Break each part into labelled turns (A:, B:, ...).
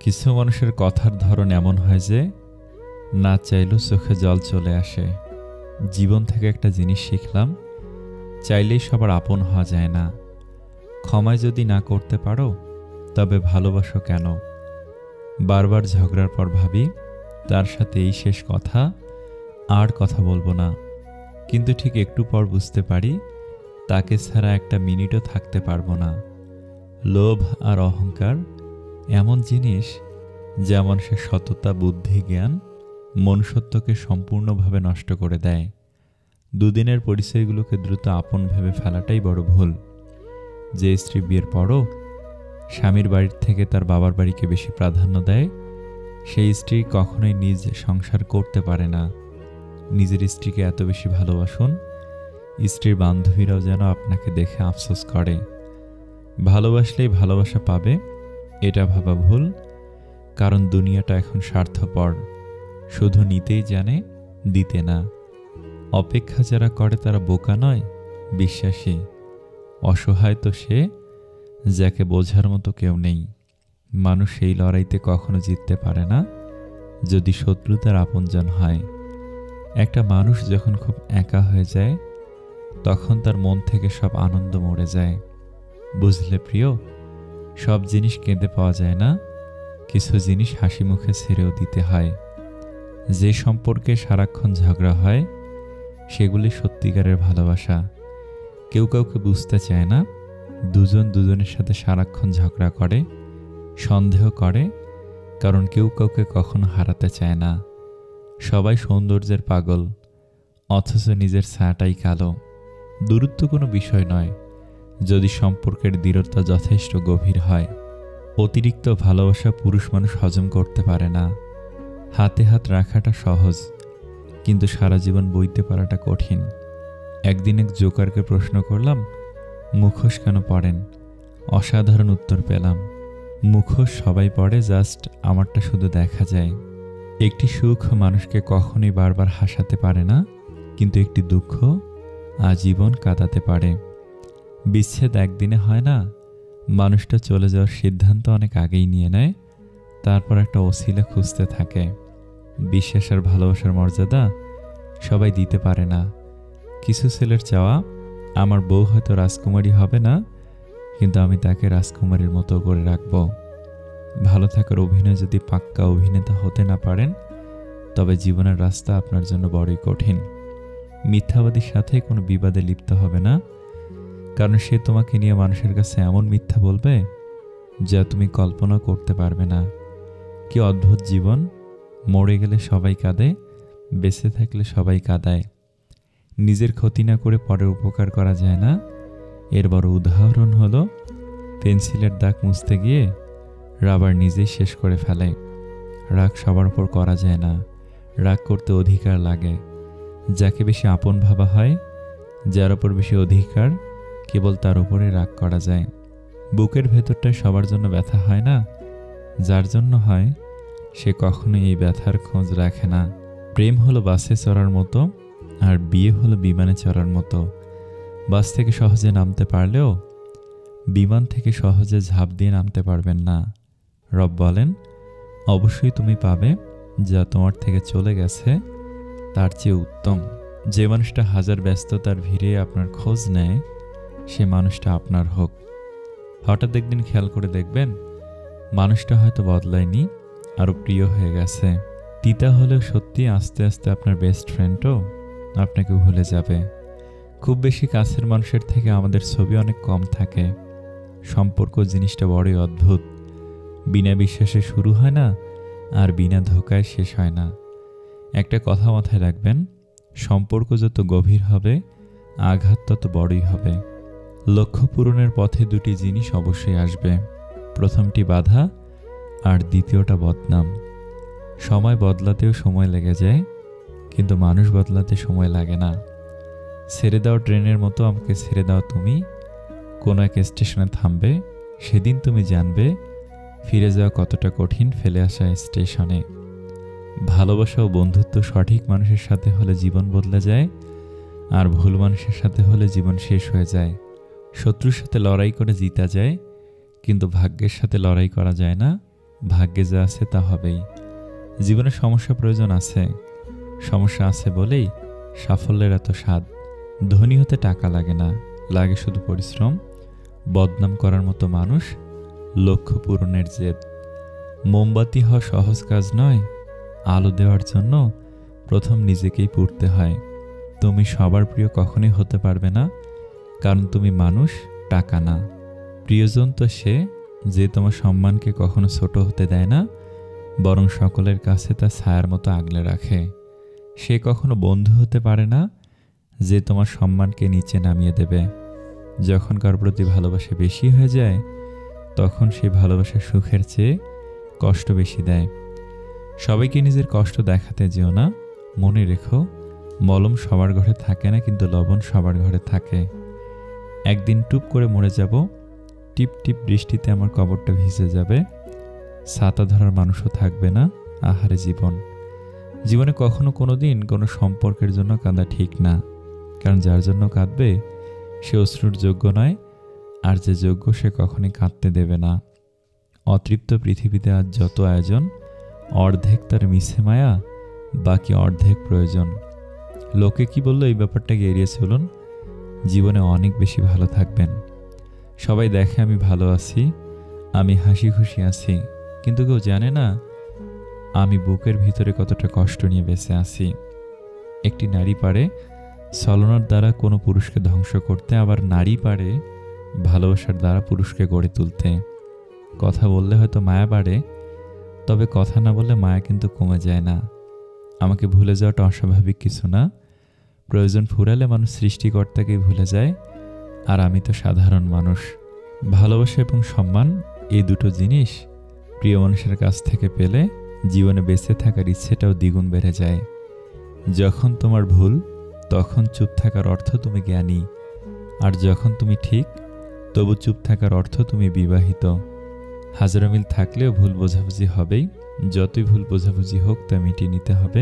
A: কিছু মানুষের কথার ধরন এমন হয় যে না চাইলেও চোখে জল চলে আসে। জীবন থেকে একটা জিনিস শিখলাম, চাইলেই সবার আপন হওয়া যায় না। ক্ষমায় যদি না করতে পারো তবে ভালোবাসো কেন? বারবার ঝগড়ার পর ভাবি তার সাথে এই শেষ কথা, আর কথা বলবো না। কিন্তু ঠিক একটু পর বুঝতে পারি তাকে ছাড়া একটা মিনিটও থাকতে পারবো না। লোভ আর অহংকার এমন জিনিস যা মানুষের সততা, বুদ্ধি, জ্ঞান, মনুষ্যত্বকে সম্পূর্ণভাবে নষ্ট করে দেয়। দুদিনের পরিচয়গুলোকে দ্রুত আপন ভেবে ফেলাটাই বড় ভুল। যে স্ত্রী বিয়ের পরও স্বামীর বাড়ির থেকে তার বাবার বাড়িকে বেশি প্রাধান্য দেয়, সেই স্ত্রী কখনোই নিজ সংসার করতে পারে না। নিজের স্ত্রীকে এত বেশি ভালোবাসুন, স্ত্রীর বান্ধবীরাও যেন আপনাকে দেখে আফসোস করে। ভালোবাসলেই ভালোবাসা পাবে এটা ভাবা ভুল, কারণ দুনিয়াটা এখন স্বার্থপর, শুধু নিতেই জানে, দিতে না। অপেক্ষা যারা করে তারা বোকা নয়, বিশ্বাসী। অসহায় তো সে যাকে বোঝার মতো কেউ নেই। মানুষ এই লড়াইতে কখনো জিততে পারে না যদি শত্রু তার আপনজন হয়। একটা মানুষ যখন খুব একা হয়ে যায় তখন তার মন থেকে সব আনন্দ মরে যায়। বুঝলে প্রিয়, সব জিনিস কেঁদে পাওয়া যায় না, কিছু জিনিস হাসি মুখে ছেড়েও দিতে হয়। যে সম্পর্কে সারাক্ষণ ঝগড়া হয় সেগুলি সত্যিকারের ভালোবাসা। কেউ কাউকে বুঝতে চায় না, দুজন দুজনের সাথে সারাক্ষণ ঝগড়া করে, সন্দেহ করে, কারণ কেউ কাউকে কখনো হারাতে চায় না। সবাই সৌন্দর্যের পাগল, অথচ নিজের ছায়াটাই কালো। দূরত্ব কোনো বিষয় নয় যদি সম্পর্কের দৃঢ়তা যথেষ্ট গভীর হয়। অতিরিক্ত ভালোবাসা পুরুষ মানুষ হজম করতে পারে না। হাতে হাত রাখাটা সহজ, কিন্তু সারা জীবন বইতে পারাটা কঠিন। একদিন এক জোকারকে প্রশ্ন করলাম, মুখোশ কেন পড়েন? অসাধারণ উত্তর পেলাম, মুখোশ সবাই পড়ে, জাস্ট আমারটা শুধু দেখা যায়। একটি সুখ মানুষকে কখনোই বারবার হাসাতে পারে না, কিন্তু একটি দুঃখ আজীবন কাঁদাতে পারে। বিচ্ছেদ একদিনে হয় না, মানুষটা চলে যাওয়ার সিদ্ধান্ত অনেক আগেই নিয়ে নেয়, তারপর একটা ওসিলা খুঁজতে থাকে। বিশ্বাস আর ভালোবাসার মর্যাদা সবাই দিতে পারে না। কিছু ছেলের চাওয়া, আমার বউ হয়তো রাজকুমারী হবে না, কিন্তু আমি তাকে রাজকুমারীর মতো করে রাখবো। ভালো থাকার অভিনয় যদি পাক্কা অভিনেতা হতে না পারেন তবে জীবনের রাস্তা আপনার জন্য বড়ই কঠিন। মিথ্যাবাদীর সাথে কোনো বিবাদে লিপ্ত হবে না, কারণ সে তোমাকে নিয়ে মানুষের কাছে এমন মিথ্যা বলবে যা তুমি কল্পনা করতে পারবে না। কি অদ্ভুত জীবন! মরে গেলে সবাই কাঁদে, বেঁচে থাকলে সবাই কাঁদায়। নিজের ক্ষতি না করে পরের উপকার করা যায় না। এর বড় উদাহরণ হলো পেন্সিলের দাগ মুছতে গিয়ে রাবার নিজেই শেষ করে ফেলে। রাগ সবার উপর করা যায় না, রাগ করতে অধিকার লাগে। যাকে বেশি আপন ভাবা হয়, যার উপর বেশি অধিকার, কেবল তার উপরে রাগ করা যায়। বুকের ভেতরটায় সবার জন্য ব্যথা হয় না, যার জন্য হয় সে কখনো এই ব্যথার খোঁজ রাখে না। প্রেম হলো বাসে চড়ার মতো, আর বিয়ে হলো বিমানে চড়ার মতো। বাস থেকে সহজে নামতে পারলেও বিমান থেকে সহজে ঝাঁপ দিয়ে নামতে পারবেন না। রব বলেন, অবশ্যই তুমি পাবে যা তোমার থেকে চলে গেছে তার চেয়ে উত্তম। যে মানুষটা হাজার ব্যস্ততার ভিড়ে আপনার খোঁজ নেয় সে মানুষটা আপনার হোক। হঠাৎ একদিন খেয়াল করে দেখবেন মানুষটা হয়তো বদলায়নি, আরও প্রিয় হয়ে গেছে। তিতা হলেও সত্যি আস্তে আস্তে আপনার বেস্ট ফ্রেন্ডও আপনাকে ভুলে যাবে। খুব বেশি কাছের মানুষের থেকে আমাদের ছবি অনেক কম থাকে। সম্পর্ক জিনিসটা বড়ই অদ্ভুত। বিনা বিশ্বাসে শুরু হয় না, আর বিনা ধোঁকায় শেষ হয় না। একটা কথা মাথায় রাখবেন, সম্পর্ক যত গভীর হবে আঘাত তত বড়ই হবে। লক্ষ্য পূরণের পথে দুটি জিনিস অবশ্যই আসবে, প্রথমটি বাধা আর দ্বিতীয়টা বদনাম। সময় বদলাতেও সময় লেগে যায়, কিন্তু মানুষ বদলাতে সময় লাগে না। ছেড়ে দাও ট্রেনের মতো আমাকে ছেড়ে দাও তুমি, কোনো এক স্টেশনে থামবে, সেদিন তুমি জানবে ফিরে যাওয়া কতটা কঠিন ফেলে আসা স্টেশনে। ভালোবাসা ও বন্ধুত্ব সঠিক মানুষের সাথে হলে জীবন বদলে যায়, আর ভুল মানুষের সাথে হলে জীবন শেষ হয়ে যায়। শত্রুর সাথে লড়াই করে জিতা যায়, কিন্তু ভাগ্যের সাথে লড়াই করা যায় না, ভাগ্যে যা আছে তা হবেই। জীবনে সমস্যা প্রয়োজন আছে, সমস্যা আছে বলেই সাফল্যের এত স্বাদ। ধনী হতে টাকা লাগে না, লাগে শুধু পরিশ্রম, বদনাম করার মতো মানুষ, লক্ষ্য পূরণের জেদ। মোমবাতি হওয়া সহজ কাজ নয়, আলো দেওয়ার জন্য প্রথম নিজেকেই পুড়তে হয়। তুমি সবার প্রিয় কখনোই হতে পারবে না, কারণ তুমি মানুষ, টাকা না। প্রিয়জন তো সে যে তোমার সম্মানকে কখনো ছোট হতে দেয় না, বরং সকলের কাছে তা ছায়ার মতো আগলে রাখে। সে কখনো বন্ধু হতে পারে না যে তোমার সম্মানকে নিচে নামিয়ে দেবে। যখন কার প্রতি ভালোবাসা বেশি হয়ে যায়, তখন সেই ভালোবাসা সুখের চেয়ে কষ্ট বেশি দেয়। সবাইকে নিজের কষ্ট দেখাতে যেও না, মনে রেখো মলম সবার ঘরে থাকে না, কিন্তু লবণ সবার ঘরে থাকে। একদিন টুপ করে মরে যাব, টিপ টিপ বৃষ্টিতে আমার কবরটা ভিজে যাবে, ছাতা ধরার মানুষও থাকবে না। আহারে জীবন। জীবনে কখনো কোনো দিন কোনো সম্পর্কের জন্য কাঁদা ঠিক না, কারণ যার জন্য কাঁদবে সে অশ্রুর যোগ্য নয়, আর যে যোগ্য সে কখনোই কাঁদতে দেবে না। অতৃপ্ত পৃথিবীতে আজ যত আয়োজন, অর্ধেক তার মিছে মায়া, বাকি অর্ধেক প্রয়োজন। লোকে কি বললো এই ব্যাপারটাকে এড়িয়ে চলুন, জীবনে অনেক বেশি ভালো থাকবেন। সবাই দেখে আমি ভালো আছি, আমি হাসি খুশি আছি, কিন্তু কেউ জানে না আমি বুকের ভিতরে কতটা কষ্ট নিয়ে বেঁচে আছি। একটি নারী পারে ছলনার দ্বারা কোনো পুরুষকে ধ্বংস করতে, আবার নারী পারে ভালোবাসার দ্বারা পুরুষকে গড়ে তুলতে। কথা বললে হয়তো মায়া বাড়ে, তবে কথা না বললে মায়া কিন্তু কমে যায় না। আমাকে ভুলে যাওয়াটা অস্বাভাবিক কিছু না, প্রয়োজন ফুরালে মানুষ সৃষ্টিকর্তাকেই ভুলে যায়, আর আমি তো সাধারণ মানুষ। ভালোবাসা এবং সম্মান এই দুটো জিনিস প্রিয় মানুষের কাছ থেকে পেলে জীবনে বেঁচে থাকার ইচ্ছেটাও দ্বিগুণ বেড়ে যায়। যখন তোমার ভুল, তখন চুপ থাকার অর্থ তুমি জ্ঞানী, আর যখন তুমি ঠিক, তবু চুপ থাকার অর্থ তুমি বিবাহিত। হাজারো মিল থাকলেও ভুল বোঝাবুঝি হবেই, যতই ভুল বোঝাবুঝি হোক তা মিটিয়ে নিতে হবে,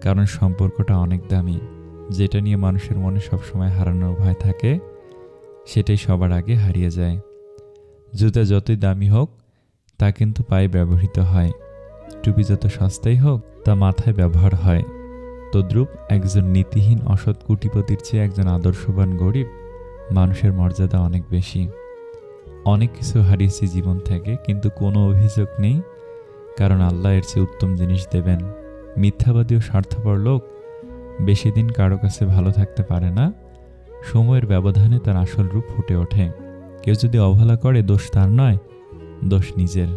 A: কারণ সম্পর্কটা অনেক দামি। যেটা নিয়ে মানুষের মনে সবসময় হারানোর ভয় থাকে, সেটাই সবার আগে হারিয়ে যায়। জুতা যতই দামি হোক, তা কিন্তু পায়ে ব্যবহৃত হয়। টুপি যত সস্তাই হোক, তা মাথায় ব্যবহার হয়। তদ্রূপ একজন নীতিহীন অসৎ কোটিপতির চেয়ে একজন আদর্শবান গরিব মানুষের মর্যাদা অনেক বেশি। অনেক কিছু হারিয়েছি জীবন থেকে, কিন্তু কোনো অভিযোগ নেই, কারণ আল্লাহ এর চেয়ে উত্তম জিনিস দেবেন। মিথ্যাবাদী ও স্বার্থপর লোক বেশি দিন কারো কাছে ভালো থাকতে পারে না, সময়ের ব্যবধানে তার আসল রূপ ফুটে ওঠে। কেউ যদি অবহেলা করে, দোষ তার নয়, দোষ নিজের,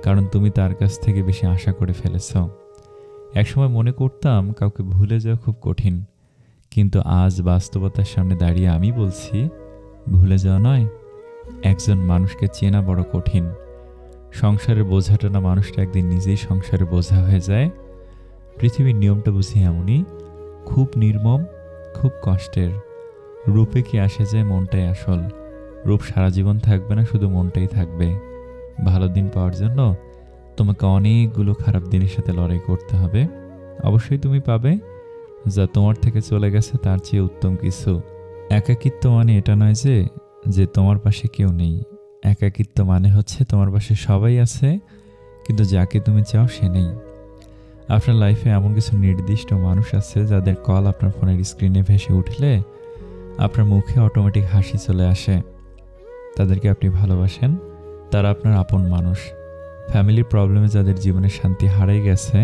A: কারণ তুমি তার কাছ থেকে বেশি আশা করে ফেলেছ। একসময় মনে করতাম কাউকে ভুলে যাওয়া খুব কঠিন, কিন্তু আজ বাস্তবতার সামনে দাঁড়িয়ে আমি বলছি, ভুলে যাওয়া নয়, একজন মানুষকে চেনা বড় কঠিন। সংসারের বোঝাটা না মানুষটা একদিন নিজেই সংসারের বোঝা হয়ে যায়। পৃথিবীর নিয়মটা বুঝি এমনই, খুব নির্মম, খুব কষ্টের। রূপে কি আসে যায়, মনটাই আসল। রূপ সারা জীবন থাকবে না, শুধু মনটাই থাকবে। ভালো দিন পাওয়ার জন্য তোমাকে অনেকগুলো খারাপ দিনের সাথে লড়াই করতে হবে। অবশ্যই তুমি পাবে, যা তোমার থেকে চলে গেছে তার চেয়ে উত্তম কিছু। একাকিত্ব মানে এটা নয় যে তোমার পাশে কেউ নেই। একাকিত্ব মানে হচ্ছে তোমার পাশে সবাই আছে, কিন্তু যাকে তুমি চাও সে নেই। আপনার লাইফে এমন কিছু নির্দিষ্ট মানুষ আছে যাদের কল আপনার ফোনের স্ক্রিনে ভেসে উঠলে আপনার মুখে অটোমেটিক হাসি চলে আসে। তাদেরকে আপনি ভালোবাসেন, তারা আপনার আপন মানুষ। ফ্যামিলির প্রবলেমে যাদের জীবনে শান্তি হারিয়ে গেছে,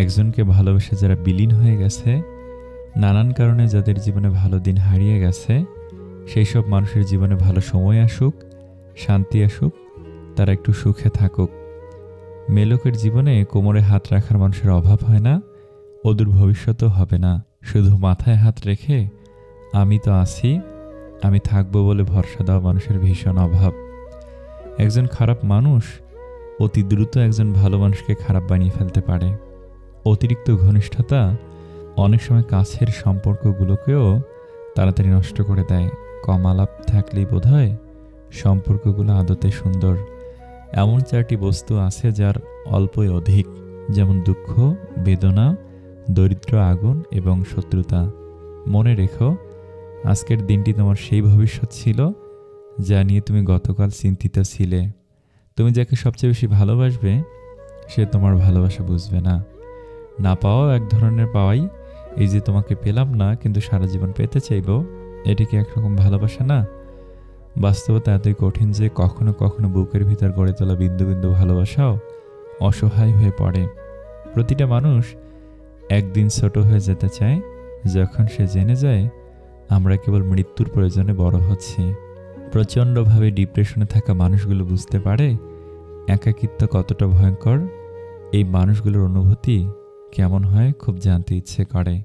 A: একজনকে ভালোবেসে যারা বিলীন হয়ে গেছে, নানান কারণে যাদের জীবনে ভালো দিন হারিয়ে গেছে, সেই সব মানুষের জীবনে ভালো সময় আসুক, শান্তি আসুক, তারা একটু সুখে থাকুক। মেলোকের জীবনে কোমরে হাত রাখার মানুষের অভাব হয় না, ওদের ভবিষ্যতও হবে না। শুধু মাথায় হাত রেখে আমি তো আছি, আমি থাকবো বলে ভরসা দেওয়া মানুষের ভীষণ অভাব। একজন খারাপ মানুষ অতি দ্রুত একজন ভালো মানুষকে খারাপ বানিয়ে ফেলতে পারে। অতিরিক্ত ঘনিষ্ঠতা অনেক সময় কাছের সম্পর্কগুলোকেও তাড়াতাড়ি নষ্ট করে দেয়। কম আলাপ থাকলেই বোধহয় সম্পর্কগুলো আদতে সুন্দর। এমন 4টি বস্তু আছে যার অল্পই অধিক, যেমন দুঃখ, বেদনা, দরিদ্র, আগুন এবং শত্রুতা। মনে রেখো, আজকের দিনটি তোমার সেই ভবিষ্যৎ ছিল যা নিয়ে তুমি গতকাল চিন্তিত ছিলে। তুমি যাকে সবচেয়ে বেশি ভালোবাসবে সে তোমার ভালোবাসা বুঝবে না। না পাওয়াও এক ধরনের পাওয়াই। এই যে তোমাকে পেলাম না কিন্তু সারা জীবন পেতে চাইবো, এটি কি একরকম ভালোবাসা না? বাস্তবতা এতই কঠিন যে কখনো কখনো বুকের ভিতর গড়ে তোলা বিন্দু বিন্দু ভালোবাসাও অসহায় হয়ে পড়ে। প্রতিটা মানুষ একদিন ছোট হয়ে যেতে চায় যখন সে জেনে যায় আমরা কেবল মৃত্যুর প্রয়োজনে বড় হচ্ছি। প্রচণ্ডভাবে ডিপ্রেশনে থাকা মানুষগুলো বুঝতে পারে একাকিত্ব কতটা ভয়ঙ্কর। এই মানুষগুলোর অনুভূতি কেমন হয় খুব জানতে ইচ্ছে করে।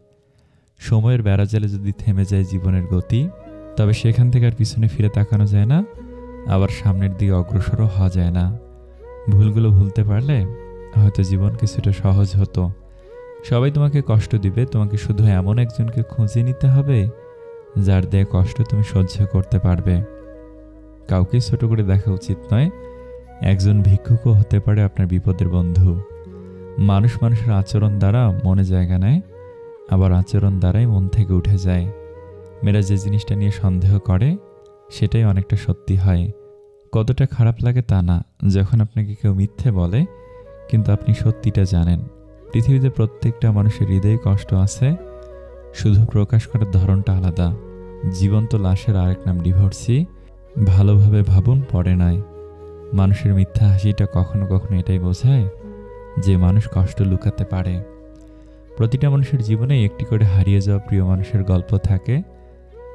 A: সময়ের বেড়াজালে যদি থেমে যায় জীবনের গতি, তবে সেখান থেকে আর পিছনে ফিরে তাকানো যায় না, আবার সামনের দিকে অগ্রসরও হওয়া যায় না। ভুলগুলো ভুলতে পারলে হয়তো জীবন কিছুটা সহজ হতো। সবাই তোমাকে কষ্ট দিবে, তোমাকে শুধু এমন একজনকে খুঁজে নিতে হবে যার দেয়া কষ্ট তুমি সহ্য করতে পারবে। কাউকে ছোট করে দেখা উচিত নয়। একজন ভিক্ষুকও হতে পারে আপনার বিপদের বন্ধু। মানুষ মানুষের আচরণ দ্বারা মনে জায়গা নেয়, আবার আচরণ দ্বারাই মন থেকে উঠে যায়। মেয়েরা যে জিনিসটা নিয়ে সন্দেহ করে সেটাই অনেকটা সত্যি হয়। কতটা খারাপ লাগে তা না যখন আপনাকে কেউ মিথ্যে বলে কিন্তু আপনি সত্যিটা জানেন। পৃথিবীতে প্রত্যেকটা মানুষের হৃদয়ে কষ্ট আছে, শুধু প্রকাশ করার ধরনটা আলাদা। জীবন্ত লাশের আরেক নাম ডিভোর্সি। ভালোভাবে ভাবুন, পরে নয়। মানুষের মিথ্যা হাসিটা কখনো কখনো এটাই বোঝায় যে মানুষ কষ্ট লুকাতে পারে। প্রতিটা মানুষের জীবনে একটি করে হারিয়ে যাওয়া প্রিয় মানুষের গল্প থাকে,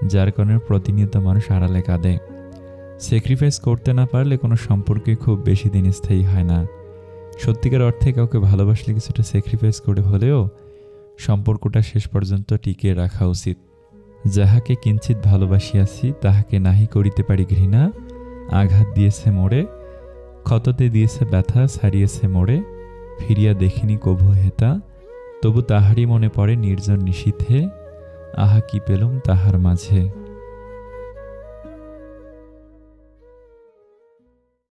A: যার কারণে প্রতিনিয়ত মানুষ আড়ালে কাঁদে। স্যাক্রিফাইস করতে না পারলে কোনো সম্পর্কে খুব বেশি দিন স্থায়ী হয় না। সত্যিকার অর্থে কাউকে ভালোবাসলে কিছুটা স্যাক্রিফাইস করে হলেও সম্পর্কটা শেষ পর্যন্ত টিকিয়ে রাখা উচিত। যাহাকে কিঞ্চিত ভালোবাসিয়াছি তাহাকে নাহি করিতে পারি ঘৃণা। আঘাত দিয়েছে মোড়ে, ক্ষততে দিয়েছে ব্যথা, ছাড়িয়েছে মোড়ে। ফিরিয়া দেখিনি কভু হেতা, তবু তাহারই মনে পড়ে নির্জন নিশীথে। আহা কি পেলুম তাহার মাঝে।